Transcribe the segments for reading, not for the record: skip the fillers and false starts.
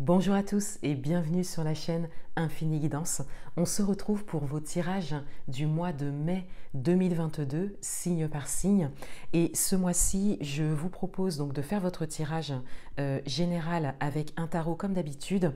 Bonjour à tous et bienvenue sur la chaîne Infini Guidance. On se retrouve pour vos tirages du mois de mai 2022, signe par signe. Et ce mois-ci, je vous propose donc de faire votre tirage général avec un tarot comme d'habitude.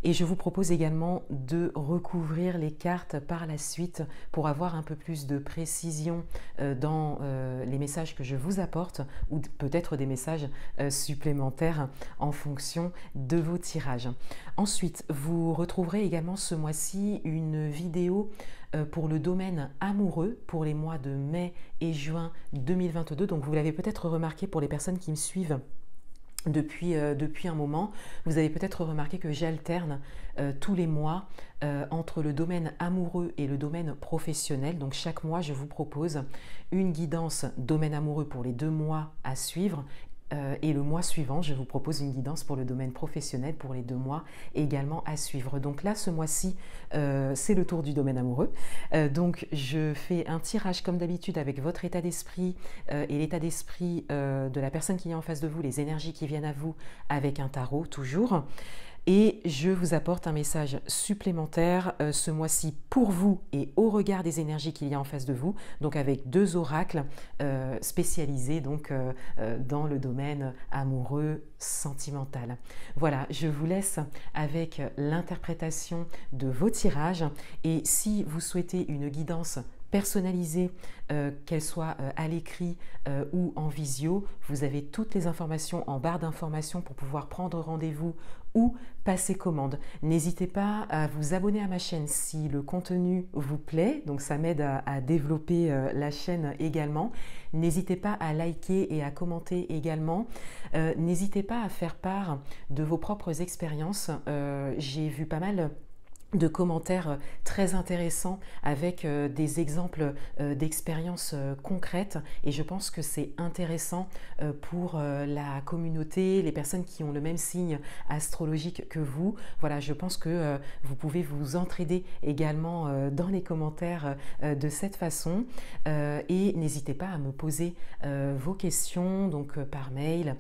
Et je vous propose également de recouvrir les cartes par la suite pour avoir un peu plus de précision dans les messages que je vous apporte ou peut-être des messages supplémentaires en fonction de vos tirages. Ensuite, vous retrouverez également ce mois-ci une vidéo pour le domaine amoureux pour les mois de mai et juin 2022. Donc vous l'avez peut-être remarqué pour les personnes qui me suivent depuis un moment, vous avez peut-être remarqué que j'alterne tous les mois entre le domaine amoureux et le domaine professionnel. Donc chaque mois, je vous propose une guidance domaine amoureux pour les 2 mois à suivre. Et le mois suivant, je vous propose une guidance pour le domaine professionnel pour les 2 mois également à suivre. Donc là, ce mois-ci, c'est le tour du domaine amoureux. Donc je fais un tirage comme d'habitude avec votre état d'esprit et l'état d'esprit de la personne qui est en face de vous, les énergies qui viennent à vous avec un tarot toujours. Et je vous apporte un message supplémentaire ce mois-ci pour vous et au regard des énergies qu'il y a en face de vous, donc avec 2 oracles spécialisés donc, dans le domaine amoureux, sentimental. Voilà, je vous laisse avec l'interprétation de vos tirages et si vous souhaitez une guidance personnalisée, qu'elle soit à l'écrit ou en visio, vous avez toutes les informations en barre d'informations pour pouvoir prendre rendez-vous ou passer commande. N'hésitez pas à vous abonner à ma chaîne si le contenu vous plaît, donc ça m'aide à développer la chaîne également. N'hésitez pas à liker et à commenter également. N'hésitez pas à faire part de vos propres expériences. J'ai vu pas mal de commentaires très intéressants avec des exemples d'expériences concrètes et je pense que c'est intéressant pour la communauté, les personnes qui ont le même signe astrologique que vous. Voilà, je pense que vous pouvez vous entraider également dans les commentaires de cette façon et n'hésitez pas à me poser vos questions donc par mail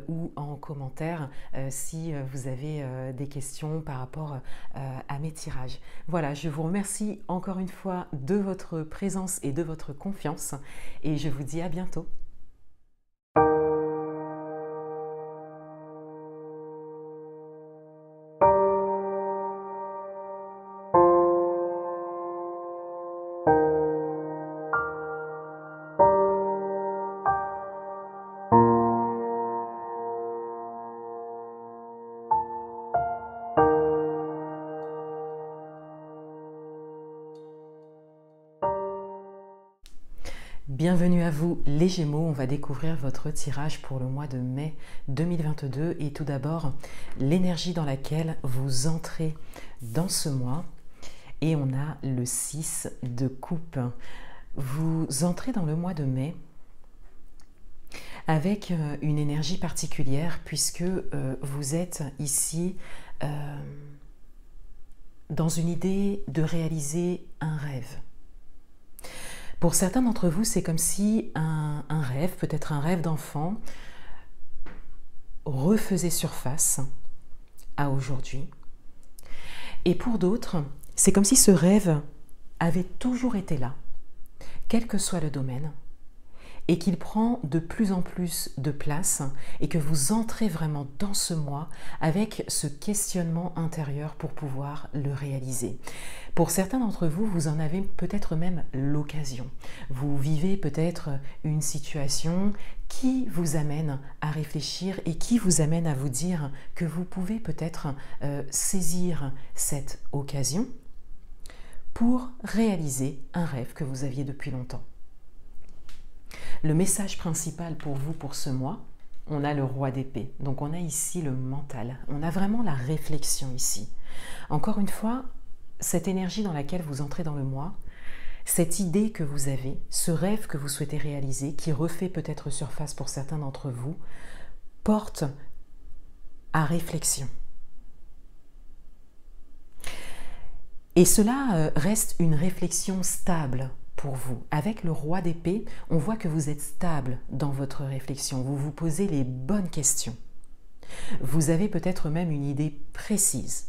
ou en commentaire si vous avez des questions par rapport à mes tirages. Voilà, je vous remercie encore une fois de votre présence et de votre confiance et je vous dis à bientôt. Bienvenue à vous les Gémeaux, on va découvrir votre tirage pour le mois de mai 2022 et tout d'abord l'énergie dans laquelle vous entrez dans ce mois et on a le 6 de coupe. Vous entrez dans le mois de mai avec une énergie particulière puisque vous êtes ici dans une idée de réaliser un rêve. Pour certains d'entre vous, c'est comme si un rêve, peut-être un rêve d'enfant, refaisait surface à aujourd'hui. Et pour d'autres, c'est comme si ce rêve avait toujours été là, quel que soit le domaine, et qu'il prend de plus en plus de place et que vous entrez vraiment dans ce mois avec ce questionnement intérieur pour pouvoir le réaliser. Pour certains d'entre vous, vous en avez peut-être même l'occasion. Vous vivez peut-être une situation qui vous amène à réfléchir et qui vous amène à vous dire que vous pouvez peut-être saisir cette occasion pour réaliser un rêve que vous aviez depuis longtemps. Le message principal pour vous pour ce mois, on a le roi d'épée. Donc on a ici le mental. On a vraiment la réflexion ici. Encore une fois, cette énergie dans laquelle vous entrez dans le mois, cette idée que vous avez, ce rêve que vous souhaitez réaliser, qui refait peut-être surface pour certains d'entre vous, porte à réflexion. Et cela reste une réflexion stable pour vous. Avec le roi d'épée, on voit que vous êtes stable dans votre réflexion. Vous vous posez les bonnes questions. Vous avez peut-être même une idée précise.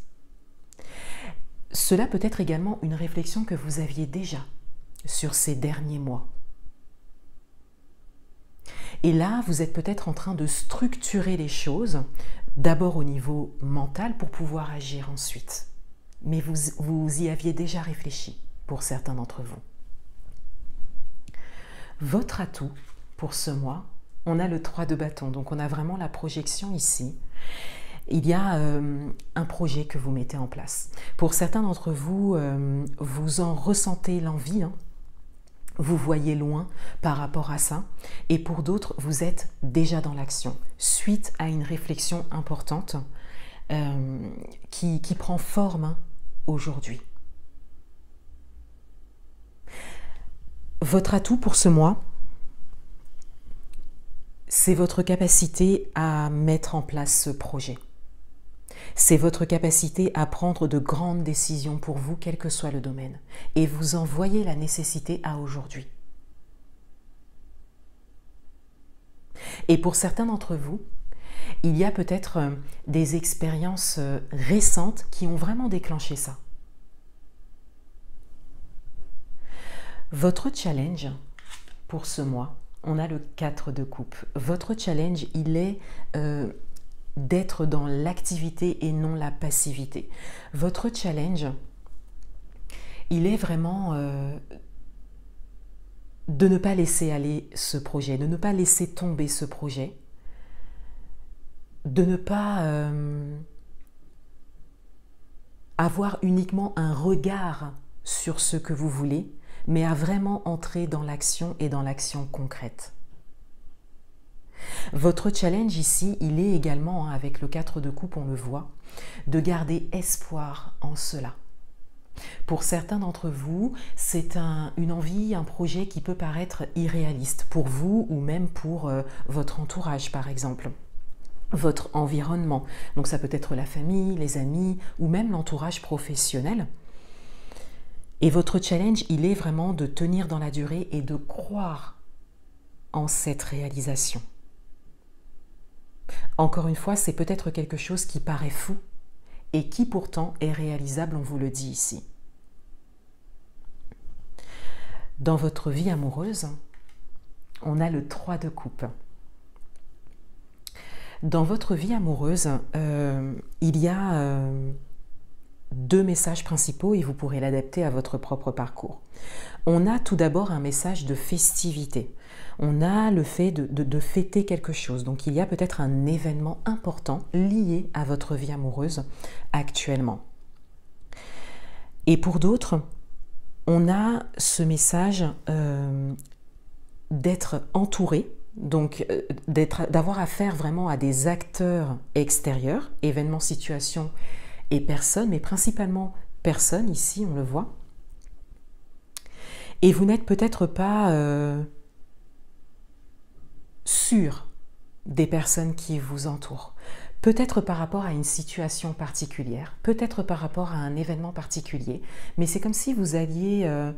Cela peut être également une réflexion que vous aviez déjà sur ces derniers mois. Et là, vous êtes peut-être en train de structurer les choses, d'abord au niveau mental pour pouvoir agir ensuite. Mais vous y aviez déjà réfléchi pour certains d'entre vous. Votre atout pour ce mois, on a le 3 de bâton, donc on a vraiment la projection ici. Il y a un projet que vous mettez en place. Pour certains d'entre vous, vous en ressentez l'envie, hein. Vous voyez loin par rapport à ça. Et pour d'autres, vous êtes déjà dans l'action, suite à une réflexion importante qui prend forme, hein, aujourd'hui. Votre atout pour ce mois, c'est votre capacité à mettre en place ce projet. C'est votre capacité à prendre de grandes décisions pour vous, quel que soit le domaine. Et vous en voyez la nécessité à aujourd'hui. Et pour certains d'entre vous, il y a peut-être des expériences récentes qui ont vraiment déclenché ça. Votre challenge pour ce mois, on a le 4 de coupe. Votre challenge, il est d'être dans l'activité et non la passivité. Votre challenge, il est vraiment de ne pas laisser aller ce projet, de ne pas laisser tomber ce projet, de ne pas avoir uniquement un regard sur ce que vous voulez, mais à vraiment entrer dans l'action et dans l'action concrète. Votre challenge ici, il est également, hein, avec le 4 de coupe, on le voit, de garder espoir en cela. Pour certains d'entre vous, c'est une envie, un projet qui peut paraître irréaliste pour vous ou même pour votre entourage, par exemple. Votre environnement, donc ça peut être la famille, les amis ou même l'entourage professionnel. Et votre challenge, il est vraiment de tenir dans la durée et de croire en cette réalisation. Encore une fois, c'est peut-être quelque chose qui paraît fou et qui pourtant est réalisable, on vous le dit ici. Dans votre vie amoureuse, on a le 3 de coupe. Dans votre vie amoureuse, il y a deux messages principaux et vous pourrez l'adapter à votre propre parcours. On a tout d'abord un message de festivité. On a le fait de fêter quelque chose. Donc il y a peut-être un événement important lié à votre vie amoureuse actuellement. Et pour d'autres, on a ce message d'être entouré, donc d'avoir affaire vraiment à des acteurs extérieurs, événements, situations et personnes, mais principalement personnes, ici on le voit. Et vous n'êtes peut-être pas sûr des personnes qui vous entourent. Peut-être par rapport à une situation particulière, peut-être par rapport à un événement particulier, mais c'est comme si vous alliez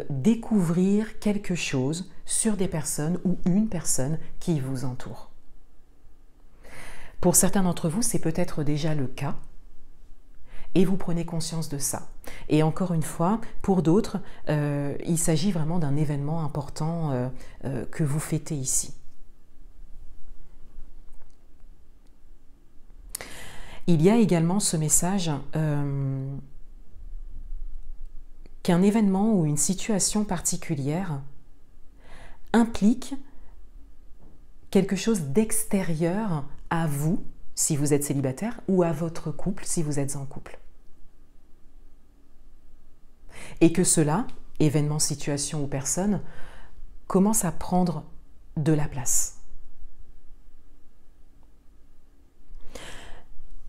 découvrir quelque chose sur des personnes ou une personne qui vous entoure. Pour certains d'entre vous, c'est peut-être déjà le cas et vous prenez conscience de ça. Et encore une fois, pour d'autres, il s'agit vraiment d'un événement important que vous fêtez ici. Il y a également ce message qu'un événement ou une situation particulière implique quelque chose d'extérieur à vous, si vous êtes célibataire, ou à votre couple, si vous êtes en couple. Et que cela, événement, situation ou personne, commence à prendre de la place.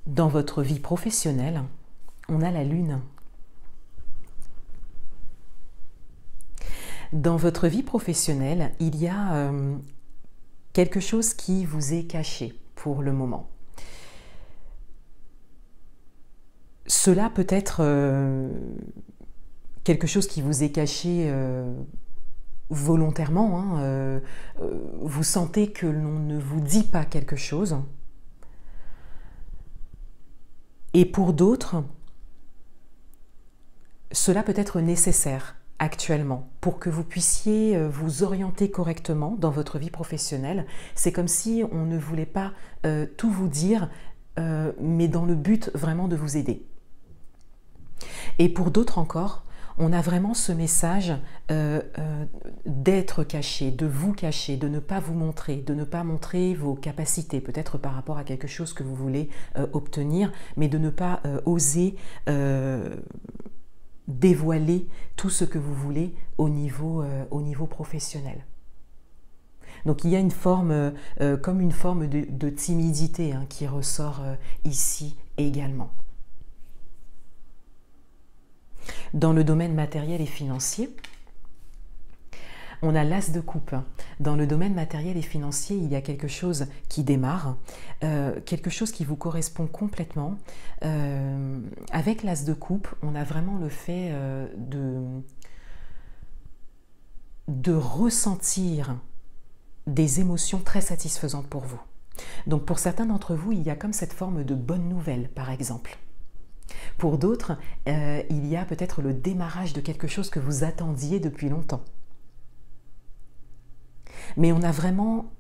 Dans votre vie professionnelle, on a la lune. Dans votre vie professionnelle, il y a quelque chose qui vous est caché pour le moment. Cela peut être quelque chose qui vous est caché volontairement. Hein, vous sentez que l'on ne vous dit pas quelque chose. Et pour d'autres, cela peut être nécessaire actuellement pour que vous puissiez vous orienter correctement dans votre vie professionnelle. C'est comme si on ne voulait pas tout vous dire, mais dans le but vraiment de vous aider. Et pour d'autres encore, on a vraiment ce message d'être caché, de vous cacher, de ne pas vous montrer, de ne pas montrer vos capacités, peut-être par rapport à quelque chose que vous voulez obtenir, mais de ne pas oser dévoiler tout ce que vous voulez au niveau professionnel. Donc il y a une forme, comme une forme de timidité hein, qui ressort ici également. Dans le domaine matériel et financier, on a l'as de coupe. Dans le domaine matériel et financier, il y a quelque chose qui démarre, quelque chose qui vous correspond complètement. Avec l'as de coupe, on a vraiment le fait de ressentir des émotions très satisfaisantes pour vous. Donc pour certains d'entre vous, il y a comme cette forme de bonne nouvelle, par exemple. Pour d'autres, il y a peut-être le démarrage de quelque chose que vous attendiez depuis longtemps. Mais on a vraiment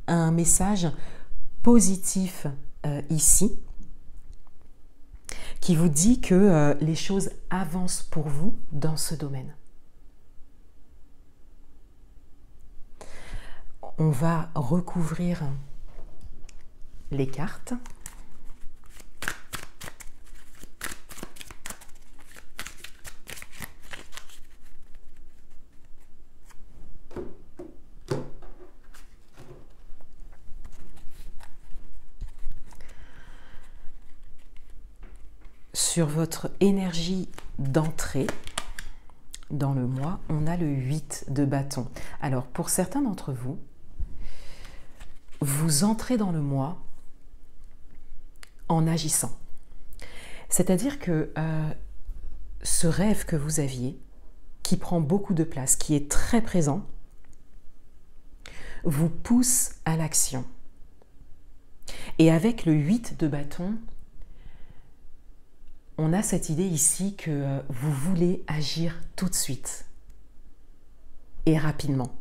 un message positif ici qui vous dit que les choses avancent pour vous dans ce domaine. On va recouvrir les cartes. Sur votre énergie d'entrée dans le mois, on a le 8 de bâton. Alors, pour certains d'entre vous, vous entrez dans le mois en agissant. C'est-à-dire que ce rêve que vous aviez, qui prend beaucoup de place, qui est très présent, vous pousse à l'action. Et avec le 8 de bâton, on a cette idée ici que vous voulez agir tout de suite et rapidement.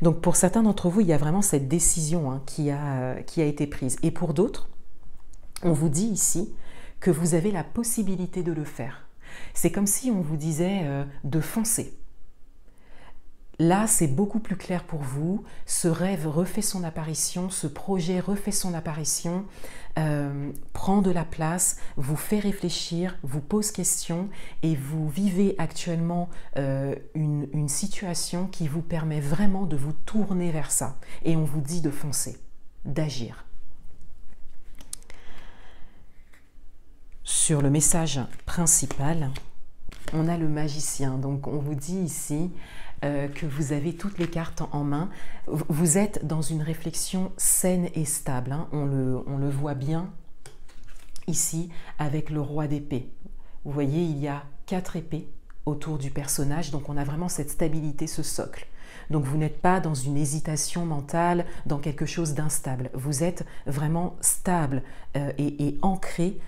Donc pour certains d'entre vous, il y a vraiment cette décision hein, qui a été prise. Et pour d'autres, on vous dit ici que vous avez la possibilité de le faire. C'est comme si on vous disait de foncer. Là, c'est beaucoup plus clair pour vous. Ce rêve refait son apparition, ce projet refait son apparition, prend de la place, vous fait réfléchir, vous pose question et vous vivez actuellement une situation qui vous permet vraiment de vous tourner vers ça. Et on vous dit de foncer, d'agir. Sur le message principal, on a le magicien. Donc on vous dit ici que vous avez toutes les cartes en main. Vous êtes dans une réflexion saine et stable. Hein. On le voit bien ici avec le roi d'épée. Vous voyez, il y a 4 épées autour du personnage. Donc on a vraiment cette stabilité, ce socle. Donc vous n'êtes pas dans une hésitation mentale, dans quelque chose d'instable. Vous êtes vraiment stable et ancré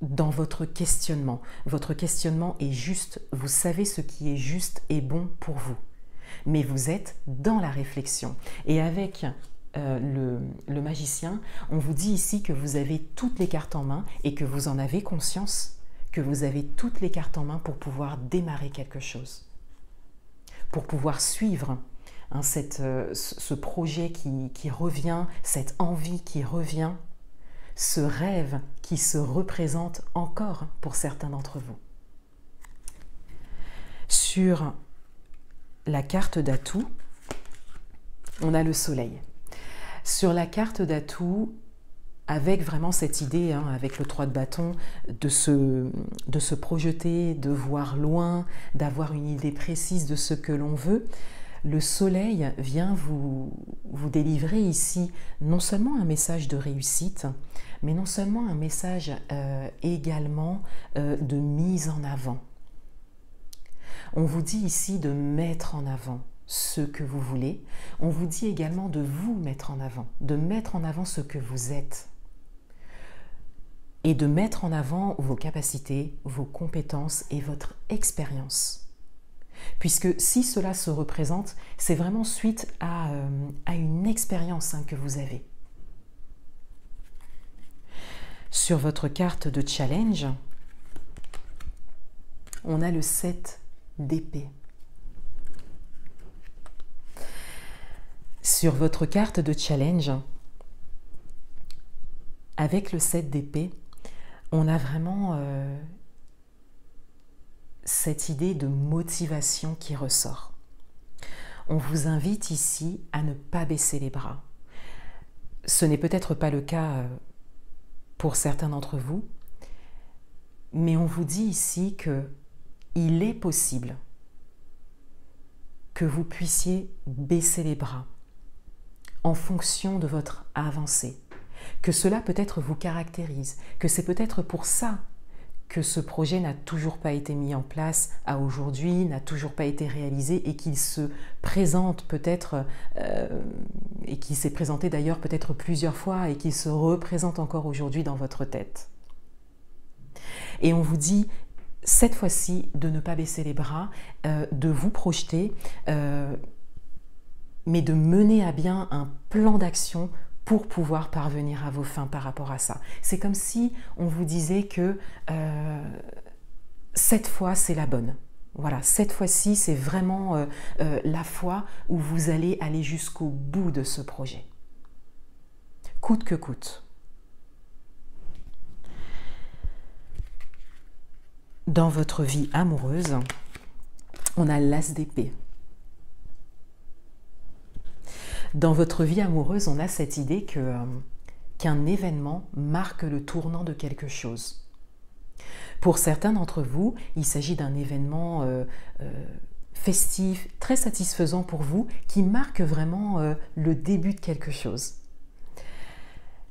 dans votre questionnement. Votre questionnement est juste, vous savez ce qui est juste et bon pour vous. Mais vous êtes dans la réflexion. Et avec le magicien, on vous dit ici que vous avez toutes les cartes en main et que vous en avez conscience, que vous avez toutes les cartes en main pour pouvoir démarrer quelque chose. Pour pouvoir suivre hein, ce projet qui revient, cette envie qui revient, ce rêve qui se représente encore pour certains d'entre vous. Sur la carte d'atout, on a le soleil. Sur la carte d'atout, avec vraiment cette idée, hein, avec le 3 de bâton, de se projeter, de voir loin, d'avoir une idée précise de ce que l'on veut, le soleil vient vous délivrer ici non seulement un message de réussite, mais non seulement un message également de mise en avant. On vous dit ici de mettre en avant ce que vous voulez. On vous dit également de vous mettre en avant ce que vous êtes. et de mettre en avant vos capacités, vos compétences et votre expérience. Puisque si cela se représente, c'est vraiment suite à une expérience que vous avez. Sur votre carte de challenge, on a le 7 d'épée. Sur votre carte de challenge, avec le 7 d'épée, on a vraiment cette idée de motivation qui ressort. On vous invite ici à ne pas baisser les bras. Ce n'est peut-être pas le cas pour certains d'entre vous, mais on vous dit ici qu'il est possible que vous puissiez baisser les bras en fonction de votre avancée, que cela peut-être vous caractérise, que c'est peut-être pour ça que ce projet n'a toujours pas été mis en place à aujourd'hui, n'a toujours pas été réalisé et qu'il se présente peut-être, et qui s'est présenté d'ailleurs peut-être plusieurs fois et qui se représente encore aujourd'hui dans votre tête. Et on vous dit cette fois-ci de ne pas baisser les bras, de vous projeter, mais de mener à bien un plan d'action pour pouvoir parvenir à vos fins par rapport à ça. C'est comme si on vous disait que cette fois, c'est la bonne. Voilà, cette fois-ci, c'est vraiment la fois où vous allez aller jusqu'au bout de ce projet. Coûte que coûte. Dans votre vie amoureuse, on a l'as d'épée. Dans votre vie amoureuse, on a cette idée qu'un événement marque le tournant de quelque chose. Pour certains d'entre vous, il s'agit d'un événement festif, très satisfaisant pour vous, qui marque vraiment le début de quelque chose.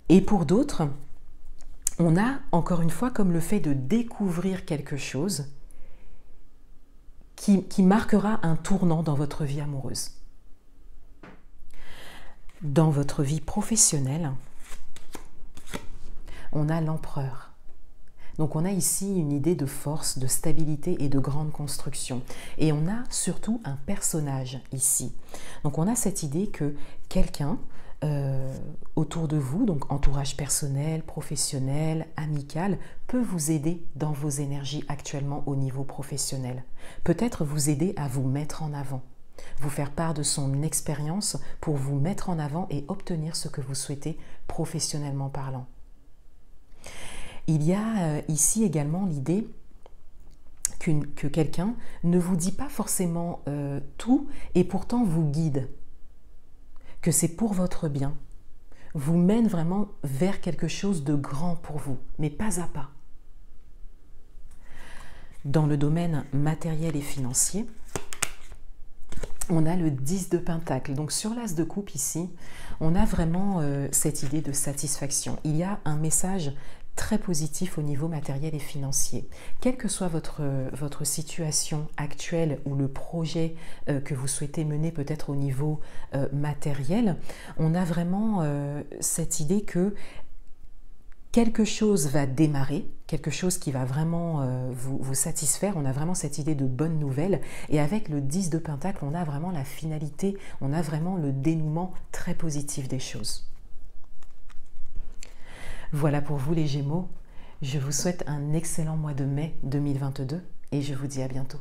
Et pour d'autres, on a encore une fois comme le fait de découvrir quelque chose qui marquera un tournant dans votre vie amoureuse. Dans votre vie professionnelle, on a l'empereur. Donc on a ici une idée de force, de stabilité et de grande construction. Et on a surtout un personnage ici. Donc on a cette idée que quelqu'un autour de vous, donc entourage personnel, professionnel, amical, peut vous aider dans vos énergies actuellement au niveau professionnel. Peut-être vous aider à vous mettre en avant. Vous faire part de son expérience pour vous mettre en avant et obtenir ce que vous souhaitez professionnellement parlant. Il y a ici également l'idée que quelqu'un ne vous dit pas forcément tout et pourtant vous guide, que c'est pour votre bien, vous mène vraiment vers quelque chose de grand pour vous, mais pas à pas. Dans le domaine matériel et financier, on a le 10 de Pentacle. Donc sur l'as de coupe ici, on a vraiment cette idée de satisfaction. Il y a un message très positif au niveau matériel et financier. Quelle que soit votre situation actuelle ou le projet que vous souhaitez mener peut-être au niveau matériel, on a vraiment cette idée que quelque chose va démarrer, quelque chose qui va vraiment vous satisfaire. On a vraiment cette idée de bonne nouvelle. Et avec le 10 de Pentacle, on a vraiment la finalité, on a vraiment le dénouement très positif des choses. Voilà pour vous les Gémeaux. Je vous souhaite un excellent mois de mai 2022 et je vous dis à bientôt.